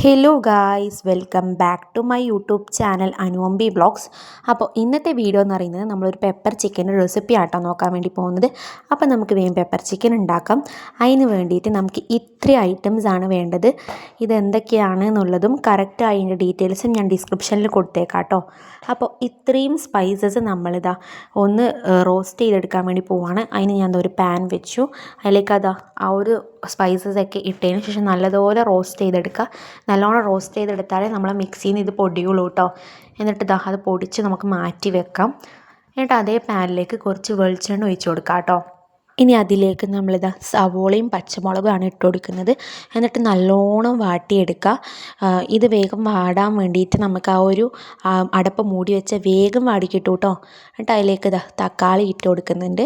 Hello guys, welcome back to my YouTube channel Anuambi vlogs. അപ്പോൾ ഇന്നത്തെ video എന്ന് പറയുന്നത് നമ്മളൊരു പെപ്പർ ചിക്കൻ്റെ റെസിപ്പി ആട്ടോ നോക്കാൻ വേണ്ടി പോകുന്നത്. അപ്പോൾ നമുക്ക് വേഗം പെപ്പർ ചിക്കൻ ഉണ്ടാക്കാം. അതിന് വേണ്ടിയിട്ട് നമുക്ക് ഇത്രയും ഐറ്റംസ് ആണ് വേണ്ടത്. ഇതെന്തൊക്കെയാണ് എന്നുള്ളതും കറക്റ്റ് അതിൻ്റെ ഡീറ്റെയിൽസും ഞാൻ ഡിസ്ക്രിപ്ഷനിൽ കൊടുത്തേക്കാം കേട്ടോ. അപ്പോൾ ഇത്രയും സ്പൈസസ് നമ്മളിതാ ഒന്ന് റോസ്റ്റ് ചെയ്തെടുക്കാൻ വേണ്ടി പോവാണ്. അതിന് ഞാൻ ഒരു പാൻ വെച്ചു. അതിലേക്ക് ആ ഒരു സ്പൈസസ് ഒക്കെ ഇട്ടതിന് ശേഷം നല്ലതുപോലെ റോസ്റ്റ് ചെയ്തെടുക്കുക. നല്ലോണം റോസ്റ്റ് ചെയ്തെടുത്താലേ നമ്മൾ മിക്സിയിൽ നിന്ന് ഇത് പൊടിയുള്ളൂ കേട്ടോ. എന്നിട്ട് അത് പൊടിച്ച് നമുക്ക് മാറ്റി വെക്കാം. എന്നിട്ട് അതേ പാനിലേക്ക് കുറച്ച് വെളിച്ചെണ്ണ ഒഴിച്ച് കൊടുക്കാം കേട്ടോ. ഇനി അതിലേക്ക് നമ്മളിതാ സവോളയും പച്ചമുളകുമാണ് ഇട്ട് കൊടുക്കുന്നത്. എന്നിട്ട് നല്ലോണം വാട്ടിയെടുക്കുക. ഇത് വേഗം വാടാൻ വേണ്ടിയിട്ട് നമുക്ക് ആ ഒരു അടപ്പ് മൂടി വെച്ച വേഗം വാടിക്കിട്ടു കേട്ടോ. എന്നിട്ട് അതിലേക്ക് തക്കാളി ഇട്ട് കൊടുക്കുന്നുണ്ട്.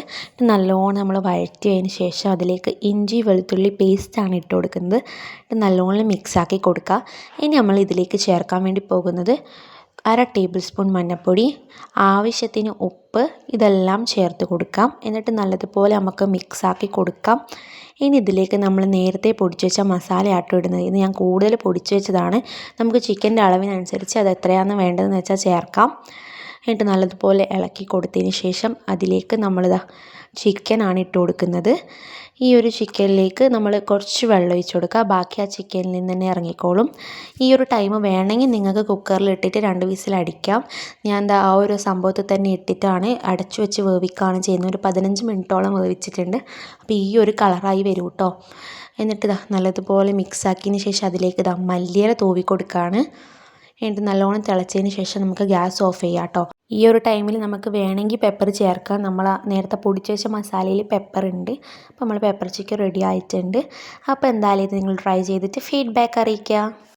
നല്ലോണം നമ്മൾ വഴറ്റിയതിന് ശേഷം അതിലേക്ക് ഇഞ്ചി വെളുത്തുള്ളി പേസ്റ്റാണ് ഇട്ട് കൊടുക്കുന്നത്. നല്ലോണം മിക്സാക്കി കൊടുക്കുക. ഇനി നമ്മൾ ഇതിലേക്ക് ചേർക്കാൻ വേണ്ടി പോകുന്നത് 1/2 ടേബിൾ സ്പൂൺ മഞ്ഞൾപ്പൊടി, ആവശ്യത്തിന് ഉപ്പ്, ഇതെല്ലാം ചേർത്ത് കൊടുക്കാം. എന്നിട്ട് നല്ലതുപോലെ നമുക്ക് മിക്സാക്കി കൊടുക്കാം. ഇനി ഇതിലേക്ക് നമ്മൾ നേരത്തെ പൊടിച്ച് വെച്ച മസാല ആട്ടോ ഇടുന്നത്. ഇത് ഞാൻ കൂടുതൽ പൊടിച്ച് വെച്ചതാണ്. നമുക്ക് ചിക്കൻ്റെ അളവിനനുസരിച്ച് അത് എത്രയാണെന്ന് വേണ്ടതെന്ന് വെച്ചാൽ ചേർക്കാം. എന്നിട്ട് നല്ലതുപോലെ ഇളക്കി കൊടുത്തതിന് ശേഷം അതിലേക്ക് നമ്മളിതാ ചിക്കനാണ് ഇട്ട് കൊടുക്കുന്നത്. ഈ ഒരു ചിക്കനിലേക്ക് നമ്മൾ കുറച്ച് വെള്ളം ഒഴിച്ച് കൊടുക്കുക. ബാക്കി ആ ചിക്കനിൽ നിന്ന് തന്നെ ഇറങ്ങിക്കോളും. ഈ ഒരു ടൈം വേണമെങ്കിൽ നിങ്ങൾക്ക് കുക്കറിൽ ഇട്ടിട്ട് 2 വിസിൽ അടിക്കാം. ഞാൻ ആ ഒരു സംഭവത്തിൽ തന്നെ ഇട്ടിട്ടാണ് അടച്ചു വെച്ച് വേവിക്കുകയാണ് ചെയ്യുന്നത്. ഒരു 15 മിനിറ്റോളം വേവിച്ചിട്ടുണ്ട്. അപ്പോൾ ഈ ഒരു കളറായി വരും കേട്ടോ. എന്നിട്ട് നല്ലതുപോലെ മിക്സാക്കിയതിന് ശേഷം അതിലേക്ക് മല്ലിയില തൂവി കൊടുക്കുകയാണ്. എന്നിട്ട് നല്ലോണം തിളച്ചതിന് ശേഷം നമുക്ക് ഗ്യാസ് ഓഫ് ചെയ്യാം കേട്ടോ. ഈ ഒരു ടൈമിൽ നമുക്ക് വേണമെങ്കിൽ പെപ്പർ ചേർക്കാം. നമ്മൾ നേരത്തെ പൊടിച്ച് വെച്ച മസാലയിൽ പെപ്പർ ഉണ്ട്. അപ്പോൾ നമ്മൾ പെപ്പർ ചിക്കൻ റെഡി ആയിട്ടുണ്ട്. അപ്പോൾ എന്തായാലും ഇത് നിങ്ങൾ ട്രൈ ചെയ്തിട്ട് ഫീഡ്ബാക്ക് അറിയിക്കുക.